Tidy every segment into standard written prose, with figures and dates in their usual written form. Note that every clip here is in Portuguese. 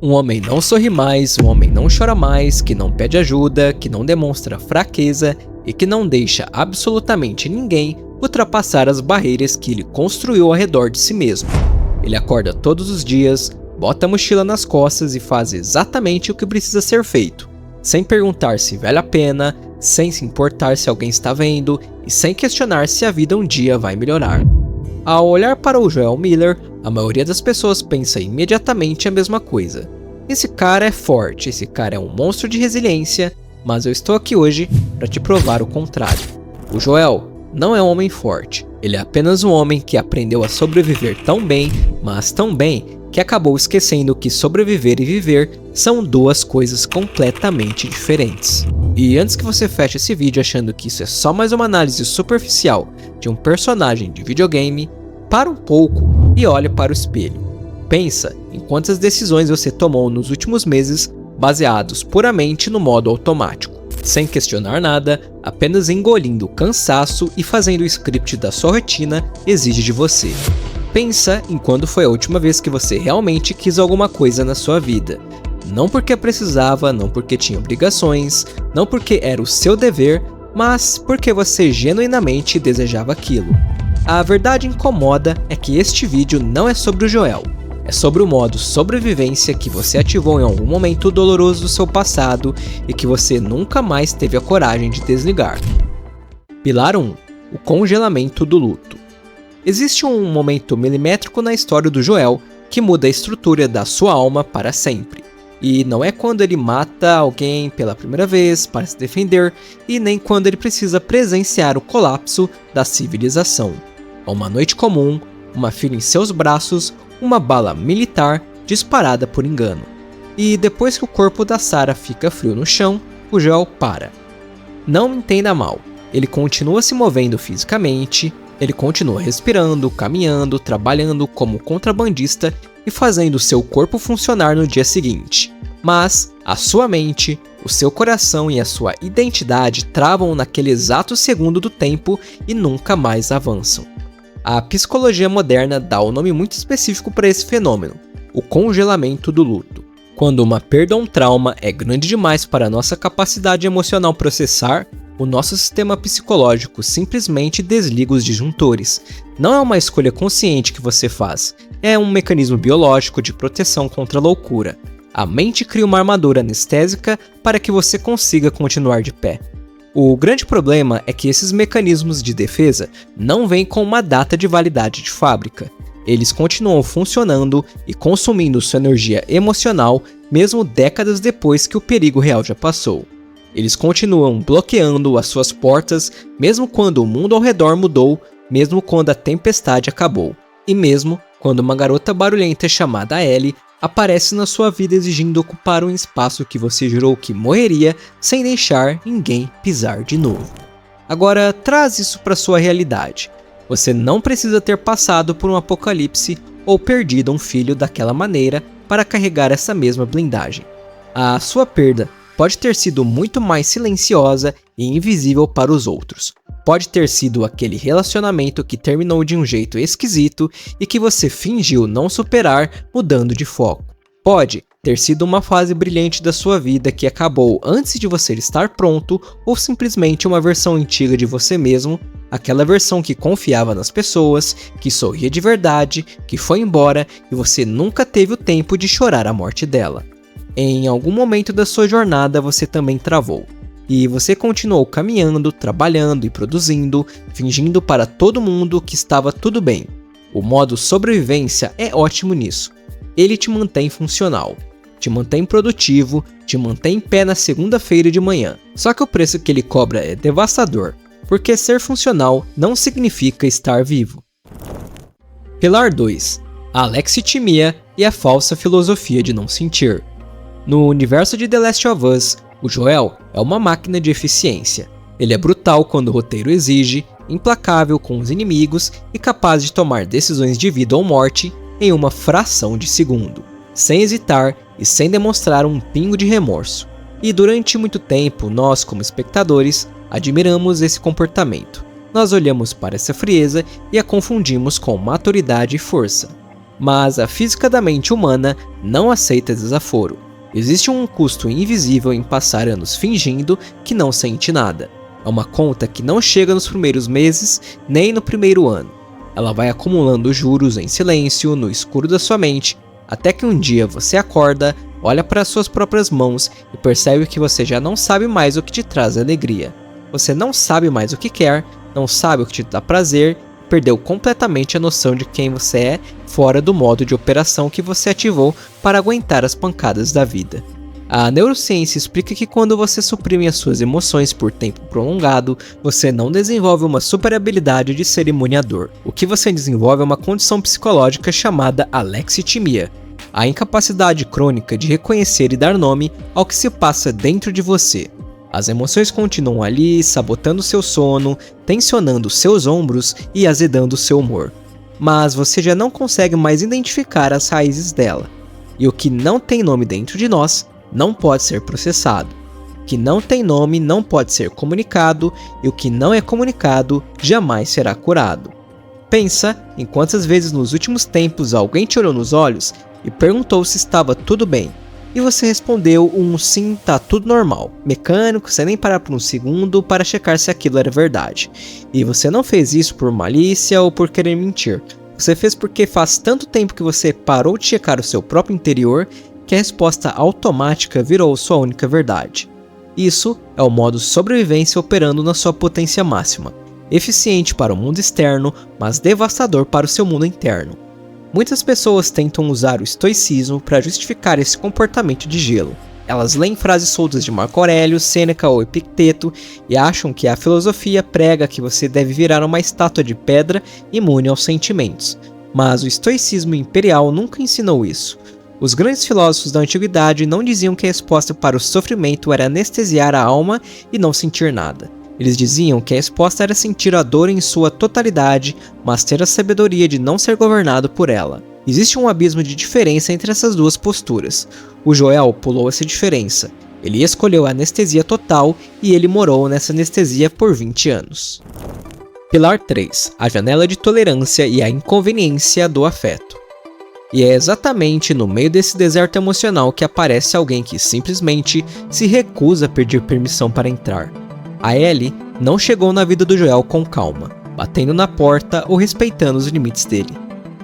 Um homem não sorri mais, um homem não chora mais, que não pede ajuda, que não demonstra fraqueza e que não deixa absolutamente ninguém ultrapassar as barreiras que ele construiu ao redor de si mesmo. Ele acorda todos os dias, bota a mochila nas costas e faz exatamente o que precisa ser feito, sem perguntar se vale a pena, sem se importar se alguém está vendo e sem questionar se a vida um dia vai melhorar. Ao olhar para o Joel Miller, a maioria das pessoas pensa imediatamente a mesma coisa. Esse cara é forte, esse cara é um monstro de resiliência, mas eu estou aqui hoje para te provar o contrário. O Joel não é um homem forte, ele é apenas um homem que aprendeu a sobreviver tão bem, mas tão bem, que acabou esquecendo que sobreviver e viver são duas coisas completamente diferentes. E antes que você feche esse vídeo achando que isso é só mais uma análise superficial de um personagem de videogame, para um pouco e olhe para o espelho. Pensa em quantas decisões você tomou nos últimos meses baseados puramente no modo automático, sem questionar nada, apenas engolindo o cansaço e fazendo o script da sua rotina exige de você. Pensa em quando foi a última vez que você realmente quis alguma coisa na sua vida. Não porque precisava, não porque tinha obrigações, não porque era o seu dever, mas porque você genuinamente desejava aquilo. A verdade incomoda é que este vídeo não é sobre o Joel, é sobre o modo sobrevivência que você ativou em algum momento doloroso do seu passado e que você nunca mais teve a coragem de desligar. Pilar 1. O congelamento do luto. Existe um momento milimétrico na história do Joel que muda a estrutura da sua alma para sempre. E não é quando ele mata alguém pela primeira vez para se defender, e nem quando ele precisa presenciar o colapso da civilização. É uma noite comum, uma filha em seus braços, uma bala militar disparada por engano. E depois que o corpo da Sarah fica frio no chão, o Joel para. Não me entenda mal, ele continua se movendo fisicamente, ele continua respirando, caminhando, trabalhando como contrabandista e fazendo seu corpo funcionar no dia seguinte. Mas a sua mente, o seu coração e a sua identidade travam naquele exato segundo do tempo e nunca mais avançam. A psicologia moderna dá um nome muito específico para esse fenômeno, o congelamento do luto. Quando uma perda ou um trauma é grande demais para a nossa capacidade emocional processar, o nosso sistema psicológico simplesmente desliga os disjuntores. Não é uma escolha consciente que você faz, é um mecanismo biológico de proteção contra a loucura. A mente cria uma armadura anestésica para que você consiga continuar de pé. O grande problema é que esses mecanismos de defesa não vêm com uma data de validade de fábrica. Eles continuam funcionando e consumindo sua energia emocional mesmo décadas depois que o perigo real já passou. Eles continuam bloqueando as suas portas mesmo quando o mundo ao redor mudou, mesmo quando a tempestade acabou, e mesmo quando uma garota barulhenta chamada Ellie aparece na sua vida exigindo ocupar um espaço que você jurou que morreria sem deixar ninguém pisar de novo. Agora traz isso para sua realidade. Você não precisa ter passado por um apocalipse ou perdido um filho daquela maneira para carregar essa mesma blindagem. A sua perda pode ter sido muito mais silenciosa e invisível para os outros. Pode ter sido aquele relacionamento que terminou de um jeito esquisito e que você fingiu não superar mudando de foco. Pode ter sido uma fase brilhante da sua vida que acabou antes de você estar pronto ou simplesmente uma versão antiga de você mesmo, aquela versão que confiava nas pessoas, que sorria de verdade, que foi embora e você nunca teve o tempo de chorar a morte dela. Em algum momento da sua jornada você também travou. E você continuou caminhando, trabalhando e produzindo, fingindo para todo mundo que estava tudo bem. O modo sobrevivência é ótimo nisso. Ele te mantém funcional, te mantém produtivo, te mantém em pé na segunda-feira de manhã. Só que o preço que ele cobra é devastador, porque ser funcional não significa estar vivo. Pilar 2. A alexitimia e a falsa filosofia de não sentir. No universo de The Last of Us, o Joel é uma máquina de eficiência. Ele é brutal quando o roteiro exige, implacável com os inimigos e capaz de tomar decisões de vida ou morte em uma fração de segundo, sem hesitar e sem demonstrar um pingo de remorso. E durante muito tempo, nós como espectadores, admiramos esse comportamento. Nós olhamos para essa frieza e a confundimos com maturidade e força. mas a física da mente humana não aceita desaforo. Existe um custo invisível em passar anos fingindo que não sente nada. É uma conta que não chega nos primeiros meses, nem no primeiro ano. Ela vai acumulando juros em silêncio, no escuro da sua mente, até que um dia você acorda, olha para suas próprias mãos e percebe que você já não sabe mais o que te traz alegria. Você não sabe mais o que quer, não sabe o que te dá prazer, perdeu completamente a noção de quem você é fora do modo de operação que você ativou para aguentar as pancadas da vida. A neurociência explica que quando você suprime as suas emoções por tempo prolongado, você não desenvolve uma super habilidade de ser imune à dor. O que você desenvolve é uma condição psicológica chamada alexitimia, a incapacidade crônica de reconhecer e dar nome ao que se passa dentro de você. As emoções continuam ali, sabotando seu sono, tensionando seus ombros e azedando seu humor. Mas você já não consegue mais identificar as raízes dela. E o que não tem nome dentro de nós não pode ser processado. O que não tem nome não pode ser comunicado, e o que não é comunicado jamais será curado. Pensa em quantas vezes nos últimos tempos alguém te olhou nos olhos e perguntou se estava tudo bem. E você respondeu um sim, tá tudo normal, mecânico, sem nem parar por um segundo para checar se aquilo era verdade. E você não fez isso por malícia ou por querer mentir. Você fez porque faz tanto tempo que você parou de checar o seu próprio interior que a resposta automática virou sua única verdade. Isso é o modo sobrevivência operando na sua potência máxima, eficiente para o mundo externo, mas devastador para o seu mundo interno. Muitas pessoas tentam usar o estoicismo para justificar esse comportamento de gelo. Elas leem frases soltas de Marco Aurélio, Sêneca ou Epicteto e acham que a filosofia prega que você deve virar uma estátua de pedra imune aos sentimentos. Mas o estoicismo imperial nunca ensinou isso. Os grandes filósofos da antiguidade não diziam que a resposta para o sofrimento era anestesiar a alma e não sentir nada. Eles diziam que a resposta era sentir a dor em sua totalidade, mas ter a sabedoria de não ser governado por ela. Existe um abismo de diferença entre essas duas posturas. O Joel pulou essa diferença. Ele escolheu a anestesia total e ele morou nessa anestesia por 20 anos. Pilar 3. A janela de tolerância e a inconveniência do afeto. E é exatamente no meio desse deserto emocional que aparece alguém que simplesmente se recusa a pedir permissão para entrar. A Ellie não chegou na vida do Joel com calma, batendo na porta ou respeitando os limites dele.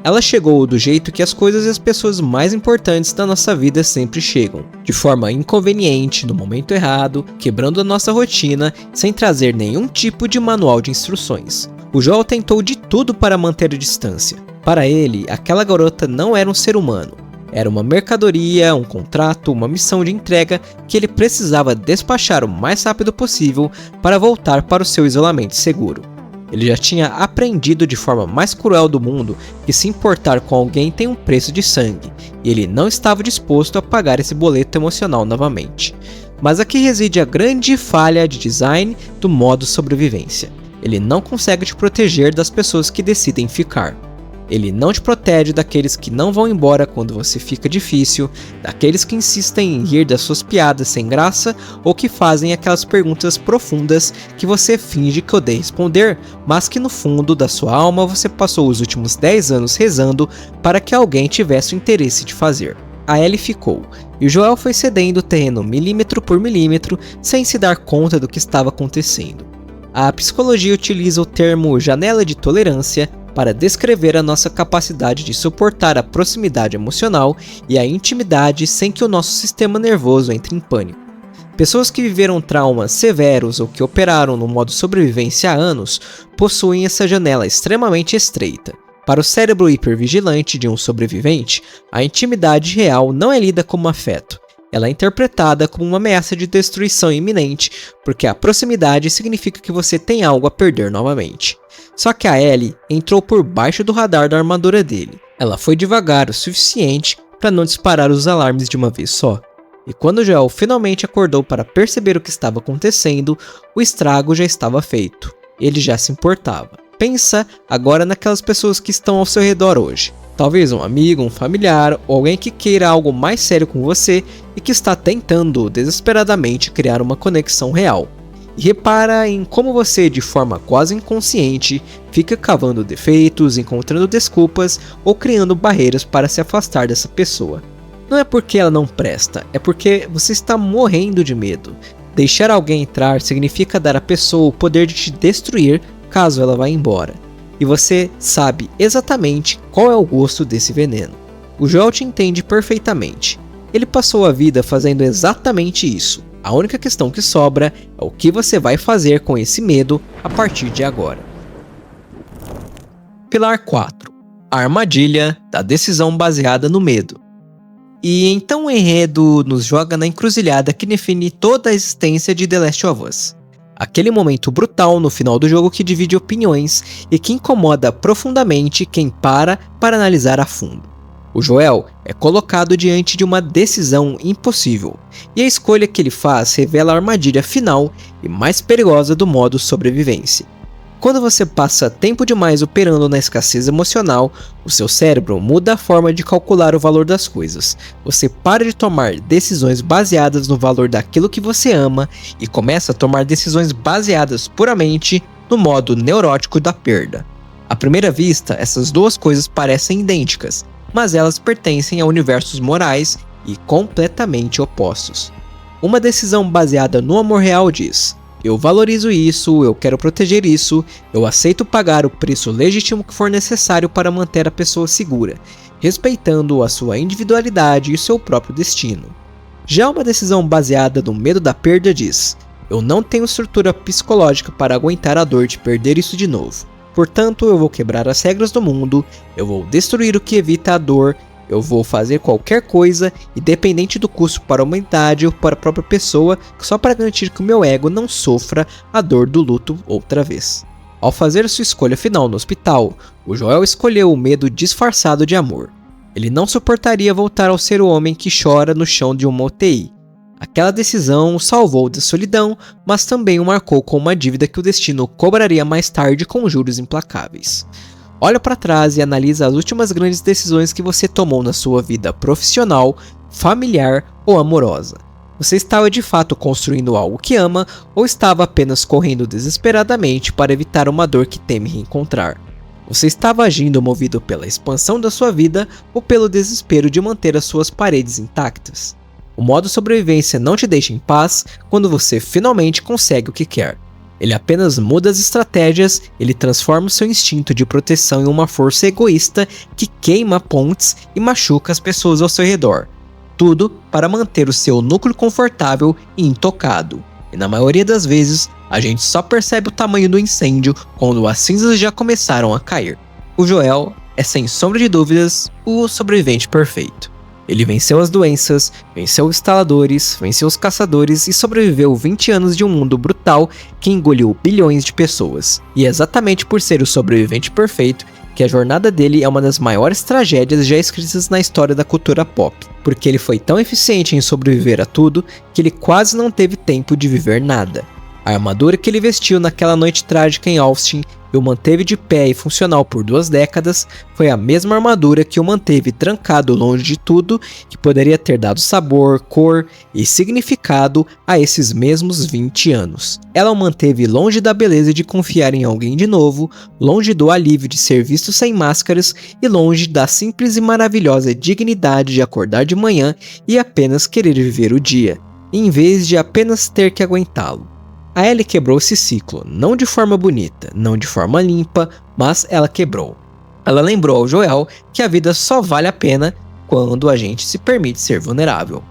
Ela chegou do jeito que as coisas e as pessoas mais importantes da nossa vida sempre chegam, de forma inconveniente, no momento errado, quebrando a nossa rotina, sem trazer nenhum tipo de manual de instruções. O Joel tentou de tudo para manter a distância. Para ele, aquela garota não era um ser humano. Era uma mercadoria, um contrato, uma missão de entrega que ele precisava despachar o mais rápido possível para voltar para o seu isolamento seguro. Ele já tinha aprendido de forma mais cruel do mundo que se importar com alguém tem um preço de sangue, e ele não estava disposto a pagar esse boleto emocional novamente. Mas aqui reside a grande falha de design do modo sobrevivência. Ele não consegue te proteger das pessoas que decidem ficar. Ele não te protege daqueles que não vão embora quando você fica difícil, daqueles que insistem em rir das suas piadas sem graça ou que fazem aquelas perguntas profundas que você finge que odeia responder, mas que no fundo da sua alma você passou os últimos 10 anos rezando para que alguém tivesse o interesse de fazer. A Ellie ficou, e o Joel foi cedendo o terreno milímetro por milímetro sem se dar conta do que estava acontecendo. A psicologia utiliza o termo janela de tolerância para descrever a nossa capacidade de suportar a proximidade emocional e a intimidade sem que o nosso sistema nervoso entre em pânico. Pessoas que viveram traumas severos ou que operaram no modo sobrevivência há anos possuem essa janela extremamente estreita. Para o cérebro hipervigilante de um sobrevivente, a intimidade real não é lida como afeto. Ela é interpretada como uma ameaça de destruição iminente, porque a proximidade significa que você tem algo a perder novamente. Só que a Ellie entrou por baixo do radar da armadura dele. Ela foi devagar o suficiente para não disparar os alarmes de uma vez só. E quando Joel finalmente acordou para perceber o que estava acontecendo, o estrago já estava feito. Ele já se importava. Pensa agora naquelas pessoas que estão ao seu redor hoje. Talvez um amigo, um familiar ou alguém que queira algo mais sério com você e que está tentando desesperadamente criar uma conexão real. E repara em como você, de forma quase inconsciente, fica cavando defeitos, encontrando desculpas ou criando barreiras para se afastar dessa pessoa. Não é porque ela não presta, é porque você está morrendo de medo. Deixar alguém entrar significa dar à pessoa o poder de te destruir caso ela vá embora. E você sabe exatamente qual é o gosto desse veneno. O Joel te entende perfeitamente. Ele passou a vida fazendo exatamente isso. A única questão que sobra é o que você vai fazer com esse medo a partir de agora. Pilar 4. A armadilha da decisão baseada no medo. E então o enredo nos joga na encruzilhada que define toda a existência de The Last of Us. Aquele momento brutal no final do jogo que divide opiniões e que incomoda profundamente quem para analisar a fundo. O Joel é colocado diante de uma decisão impossível, e a escolha que ele faz revela a armadilha final e mais perigosa do modo sobrevivência. Quando você passa tempo demais operando na escassez emocional, o seu cérebro muda a forma de calcular o valor das coisas. Você para de tomar decisões baseadas no valor daquilo que você ama e começa a tomar decisões baseadas puramente no modo neurótico da perda. À primeira vista, essas duas coisas parecem idênticas, mas elas pertencem a universos morais e completamente opostos. Uma decisão baseada no amor real diz: eu valorizo isso, eu quero proteger isso, eu aceito pagar o preço legítimo que for necessário para manter a pessoa segura, respeitando a sua individualidade e seu próprio destino. Já uma decisão baseada no medo da perda diz: eu não tenho estrutura psicológica para aguentar a dor de perder isso de novo. Portanto, eu vou quebrar as regras do mundo, eu vou destruir o que evita a dor, eu vou fazer qualquer coisa, independente do custo para a humanidade ou para a própria pessoa, só para garantir que o meu ego não sofra a dor do luto outra vez. Ao fazer sua escolha final no hospital, o Joel escolheu o medo disfarçado de amor. Ele não suportaria voltar ao ser o homem que chora no chão de uma UTI. Aquela decisão o salvou da solidão, mas também o marcou com uma dívida que o destino cobraria mais tarde com juros implacáveis. Olha para trás e analisa as últimas grandes decisões que você tomou na sua vida profissional, familiar ou amorosa. Você estava de fato construindo algo que ama ou estava apenas correndo desesperadamente para evitar uma dor que teme reencontrar? Você estava agindo movido pela expansão da sua vida ou pelo desespero de manter as suas paredes intactas? O modo sobrevivência não te deixa em paz quando você finalmente consegue o que quer. Ele apenas muda as estratégias, ele transforma o seu instinto de proteção em uma força egoísta que queima pontes e machuca as pessoas ao seu redor. Tudo para manter o seu núcleo confortável e intocado. E na maioria das vezes, a gente só percebe o tamanho do incêndio quando as cinzas já começaram a cair. O Joel é, sem sombra de dúvidas, o sobrevivente perfeito. Ele venceu as doenças, venceu os instaladores, venceu os caçadores e sobreviveu 20 anos de um mundo brutal que engoliu bilhões de pessoas. E é exatamente por ser o sobrevivente perfeito que a jornada dele é uma das maiores tragédias já escritas na história da cultura pop, porque ele foi tão eficiente em sobreviver a tudo que ele quase não teve tempo de viver nada. A armadura que ele vestiu naquela noite trágica em Austin e o manteve de pé e funcional por 2 décadas foi a mesma armadura que o manteve trancado longe de tudo que poderia ter dado sabor, cor e significado a esses mesmos 20 anos. Ela o manteve longe da beleza de confiar em alguém de novo, longe do alívio de ser visto sem máscaras e longe da simples e maravilhosa dignidade de acordar de manhã e apenas querer viver o dia, em vez de apenas ter que aguentá-lo. A Ellie quebrou esse ciclo, não de forma bonita, não de forma limpa, mas ela quebrou. Ela lembrou ao Joel que a vida só vale a pena quando a gente se permite ser vulnerável.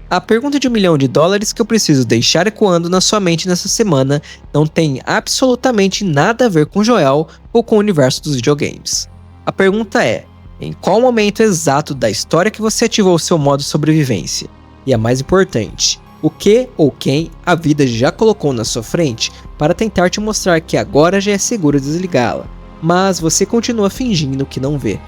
A pergunta de $1 milhão que eu preciso deixar ecoando na sua mente nessa semana não tem absolutamente nada a ver com Joel ou com o universo dos videogames. A pergunta é: em qual momento exato da história que você ativou seu modo sobrevivência? E a mais importante, o que ou quem a vida já colocou na sua frente para tentar te mostrar que agora já é seguro desligá-la, mas você continua fingindo que não vê.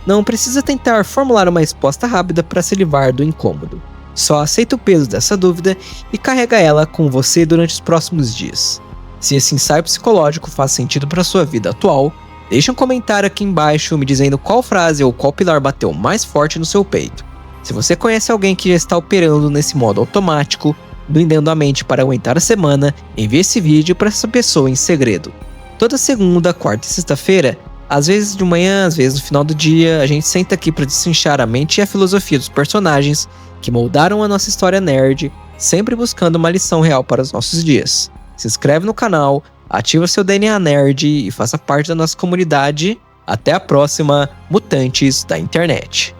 Não precisa tentar formular uma resposta rápida para se livrar do incômodo. Só aceita o peso dessa dúvida e carrega ela com você durante os próximos dias. Se esse ensaio psicológico faz sentido para sua vida atual, deixe um comentário aqui embaixo me dizendo qual frase ou qual pilar bateu mais forte no seu peito. Se você conhece alguém que já está operando nesse modo automático, doendo a mente para aguentar a semana, envie esse vídeo para essa pessoa em segredo. Toda segunda, quarta e sexta-feira, às vezes de manhã, às vezes no final do dia, a gente senta aqui para destrinchar a mente e a filosofia dos personagens que moldaram a nossa história nerd, sempre buscando uma lição real para os nossos dias. Se inscreve no canal, ativa seu DNA Nerd e faça parte da nossa comunidade. Até a próxima, mutantes da internet.